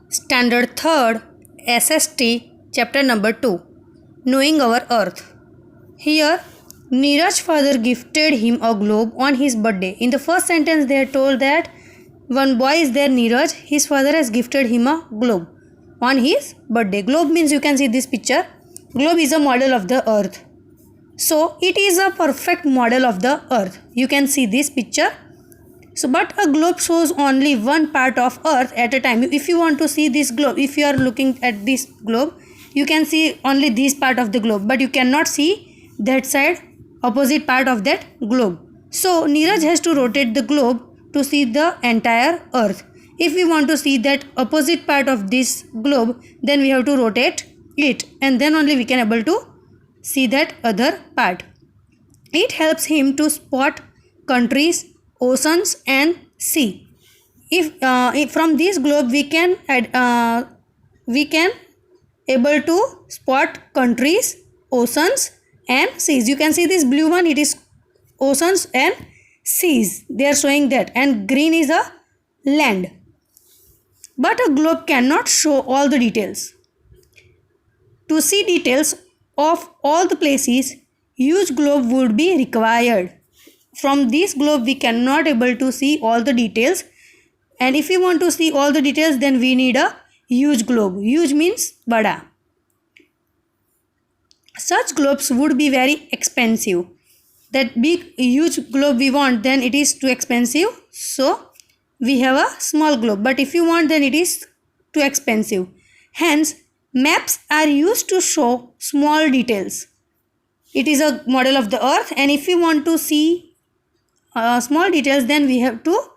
Standard 3rd SST chapter number 2 Knowing Our Earth. Here Neeraj's father gifted him a globe on his birthday. In the first sentence they are told that one boy is there, Neeraj, his father has gifted him a globe on his birthday. Globe means, you can see this picture. Globe is a model of the earth. So it is a perfect model of the earth. You can see this picture. So but a globe shows only one part of earth at a time. If you want to see this globe, if you are looking at this globe, you can see only this part of the globe, but you cannot see that side, opposite part of that globe. So Neeraj has to rotate the globe to see the entire earth. If we want to see that opposite part of this globe, then we have to rotate it, and then only we can able to see that other part. It helps him to spot countries, oceans and sea. If from this globe we can able to spot countries, oceans and seas. You can see this blue one, it is oceans and seas, they are showing that, and green is a land. But a globe cannot show all the details. To see details of all the places, huge globe would be required. From this globe we cannot able to see all the details, and if we want to see all the details, then we need a huge globe. Huge means bada. Such globes would be very expensive. That big huge globe we want, then it is too expensive, so we have a small globe. But if you want, then it is too expensive. Hence maps are used to show small details. It is a model of the earth, and if we want to see small details, then we have to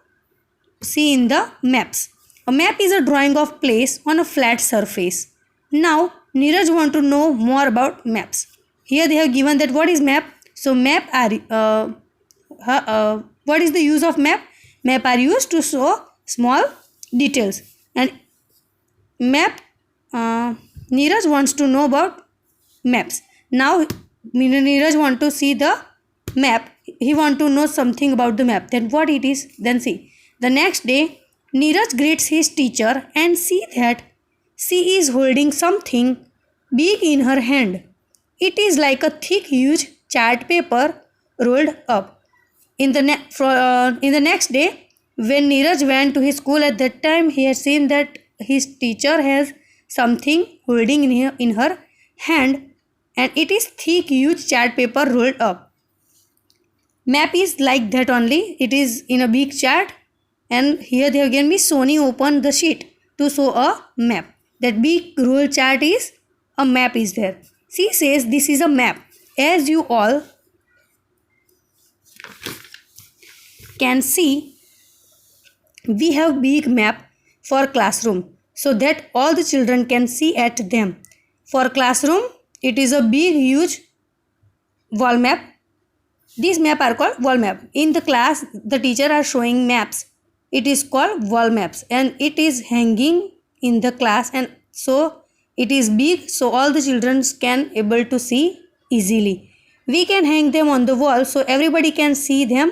see in the maps. A map is a drawing of place on a flat surface. Now Neeraj want to know more about maps. Here they have given that what is map. So map are what is the use of map? Map are used to show small details, and map Neeraj wants to know about maps. Now Neeraj want to see the map. He want to know something about the map. Then what it is? Then see. The next day Neeraj greets his teacher and see that she is holding something big in her hand. It is like a thick huge chart paper rolled up. In the next day, when Neeraj went to his school, at that time he had seen that his teacher has something holding in her hand, and it is thick huge chart paper rolled up. Map is like that only. It is in a big chart, and here they have given me Sony open the sheet to show a map. That big roll chart is a map is there. She says this is a map. As you all can see, we have big map for classroom so that all the children can see at them. For classroom, it is a big huge wall map. These map are called wall map. In the class, the teacher are showing maps. It is called wall maps, and it is hanging in the class, and so it is big, so all the children can able to see easily. We can hang them on the wall so everybody can see them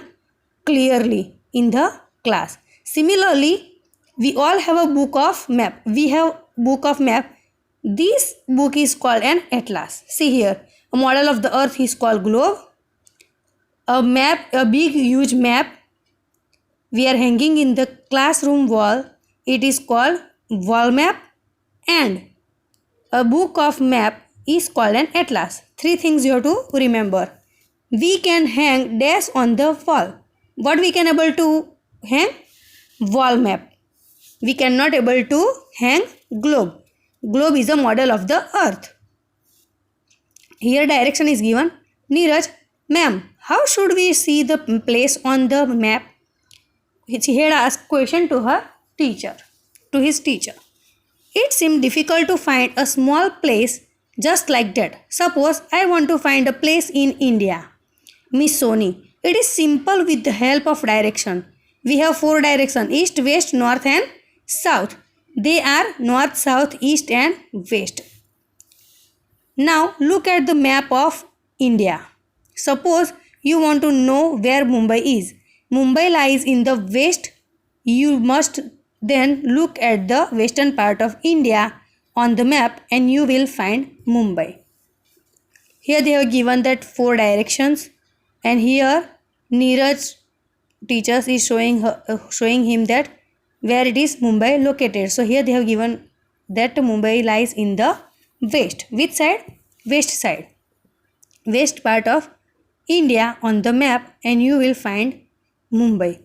clearly in the class. Similarly, we all have a book of map. We have book of map. This book is called an atlas. See here, a model of the earth is called globe. A map, a big huge map we are hanging in the classroom wall. It is called wall map, and a book of map is called an atlas. Three things you have to remember. We can hang dash on the wall. What we can able to hang? Wall map. We cannot able to hang globe. Globe is a model of the earth. Here direction is given. Neeraj, ma'am, how should we see the place on the map? He had asked question to her teacher, to his teacher. It seemed difficult to find a small place just like that. Suppose I want to find a place in India. Miss Soni, it is simple with the help of direction. We have 4 directions: east, west, north and south. They are north, south, east and west. Now look at the map of India. Suppose you want to know where Mumbai is. Mumbai lies in the west. You must then look at the western part of India on the map and you will find Mumbai. Here they have given that 4 directions, and here Neeraj teachers is showing him that where it is Mumbai located. So here they have given that Mumbai lies in the west. Which side? West side. West part of India on the map, and you will find Mumbai.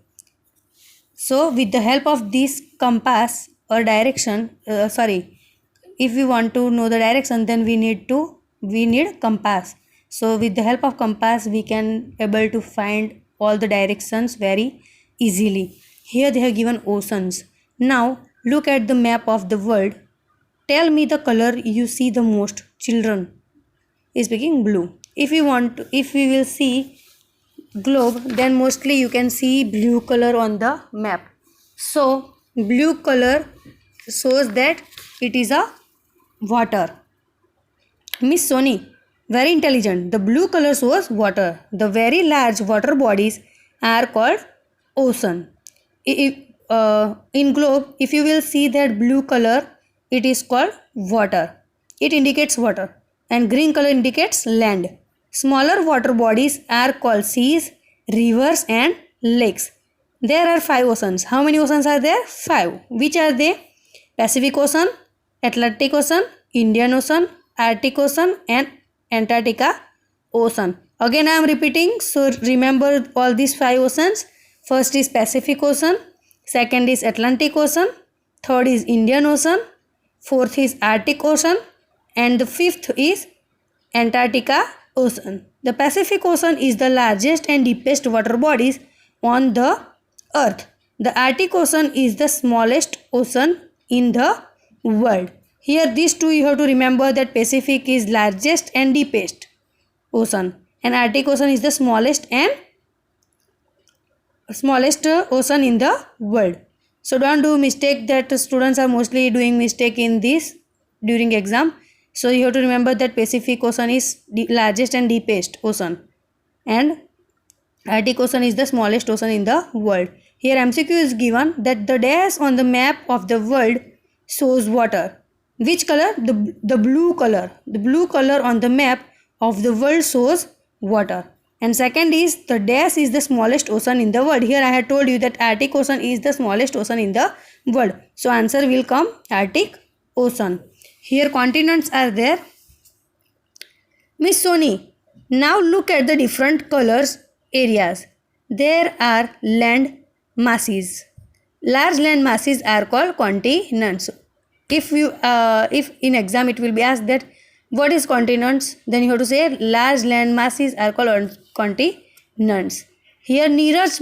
So with the help of this compass or direction, if we want to know the direction, then we need compass. So with the help of compass we can able to find all the directions very easily. Here they have given oceans. Now look at the map of the world. Tell me the color you see the most. Children is speaking blue. If we will see globe, then mostly you can see blue color on the map. So blue color shows that it is a water. Miss Soni, very intelligent. The blue color shows water. The very large water bodies are called ocean. In globe, if you will see that blue color, it is called water. It indicates water, and green color indicates land. Smaller water bodies are called seas, rivers and lakes. There are 5 oceans. How many oceans are there? 5. Which are they? Pacific Ocean, Atlantic Ocean, Indian Ocean, Arctic Ocean and Antarctica Ocean. Again I am repeating, so remember all these 5 oceans. First is Pacific Ocean, second is Atlantic Ocean, third is Indian Ocean, fourth is Arctic Ocean, and the fifth is Antarctica Ocean. The Pacific Ocean is the largest and deepest water bodies on the earth. The Arctic Ocean is the smallest ocean in the world. Here these two you have to remember, that Pacific is largest and deepest ocean, and Arctic Ocean is the smallest ocean in the world. So don't do mistake, that students are mostly doing mistake in this during exam. So you have to remember that Pacific Ocean is the largest and deepest ocean, and Arctic Ocean is the smallest ocean in the world. Here MCQ is given that the dash on the map of the world shows water. Which color? The blue color. The blue color on the map of the world shows water. And second is the dash is the smallest ocean in the world. Here I had told you that Arctic Ocean is the smallest ocean in the world. So answer will come Arctic Ocean. Here continents are there. Miss Soni, now look at the different colors areas. There are land masses. Large land masses are called continents. If in exam it will be asked that what is continents, then you have to say large land masses are called continents. Here Neeraj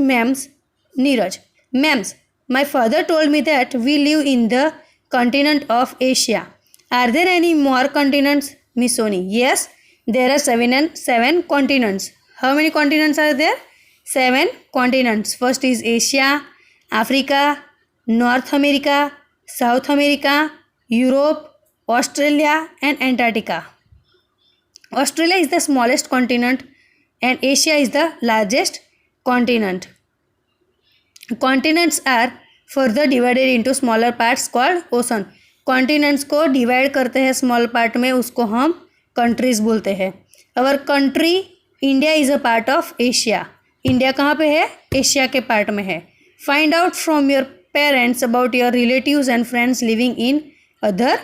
mems, my father told me that we live in the continent of Asia. Are there any more continents? Miss Soni, yes, there are 7 continents. How many continents are there? 7 continents. First is Asia, Africa, North America, South America, Europe, Australia and Antarctica. Australia is the smallest continent and Asia is the largest continent. Continents are further divided into smaller parts called ocean. Continents को divide करते हैं small part में, उसको हम countries बोलते हैं. Our country India is a part of Asia. India कहाँ पे है? एशिया के पार्ट में है. Find out from your parents about your relatives and friends living in other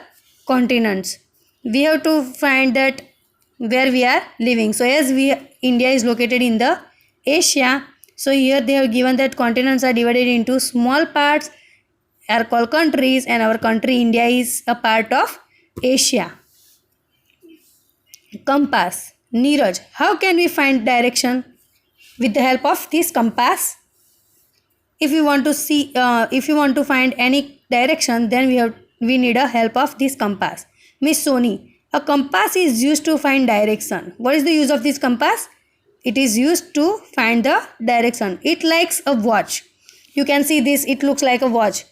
continents. We have to find that where we are living. So as India is located in the Asia, so here they have given that continents are divided into small parts are called countries, and our country India is a part of Asia. Compass. Neeraj, how can we find direction with the help of this compass? If you want to find any direction, then we need a help of this compass. Miss Soni, a compass is used to find direction. What is the use of this compass? It is used to find the direction. It likes a watch. You can see this, it looks like a watch.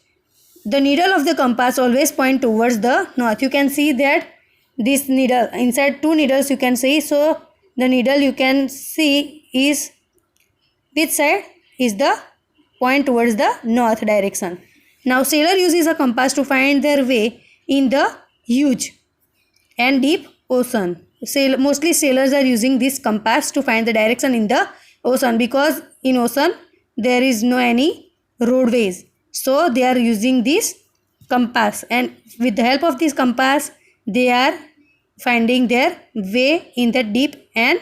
The needle of the compass always point towards the north. You can see that this needle, inside 2 needles you can see. So the needle you can see is which side is the point towards the north direction. Now sailor uses a compass to find their way in the huge and deep ocean. Mostly sailors are using this compass to find the direction in the ocean, because in ocean there is no any roadways, so they are using this compass, and with the help of this compass they are finding their way in the deep and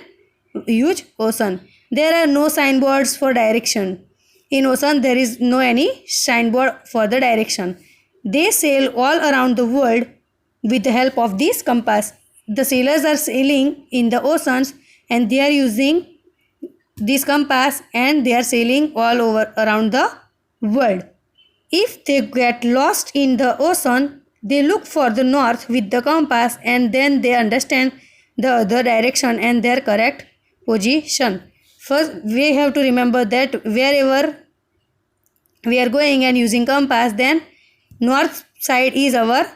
huge ocean. There are no signboards for direction. In ocean there is no any signboard for the direction. They sail all around the world with the help of this compass. The sailors are sailing in the oceans and they are using this compass, and they are sailing all over around the world. If they get lost in the ocean, they look for the north with the compass, and then they understand the other direction and their correct position. First, we have to remember that wherever we are going and using compass, then north side is our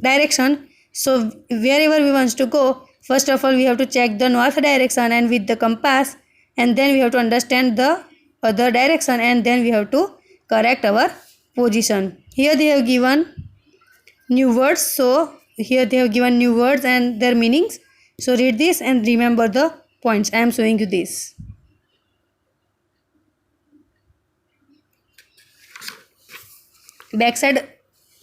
direction. So wherever we want to go, first of all we have to check the north direction and with the compass, and then we have to understand the other direction, and then we have to correct our position. Here they have given new words, so here they have given new words and their meanings. So read this and remember the points. I am showing you this. Backside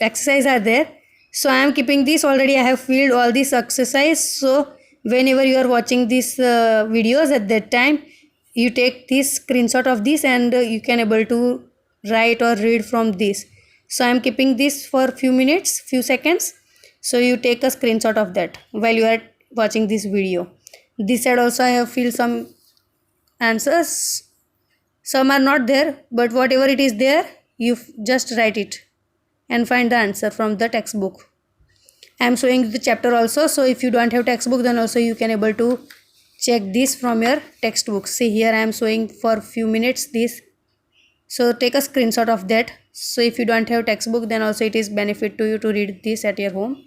exercise are there, so I am keeping this already. I have filled all this exercise, so whenever you are watching these videos, at that time you take this screenshot of this, and you can able to write or read from this. So I am keeping this for few minutes, few seconds, so you take a screenshot of that while you are watching this video. This side also I have filled some answers. Some are not there, but whatever it is there, you just write it and find the answer from the textbook. I am showing the chapter also, so if you don't have textbook, then also you can able to check this from your textbook. See here I am showing for few minutes this, so take a screenshot of that. So if you don't have textbook, then also it is benefit to you to read this at your home.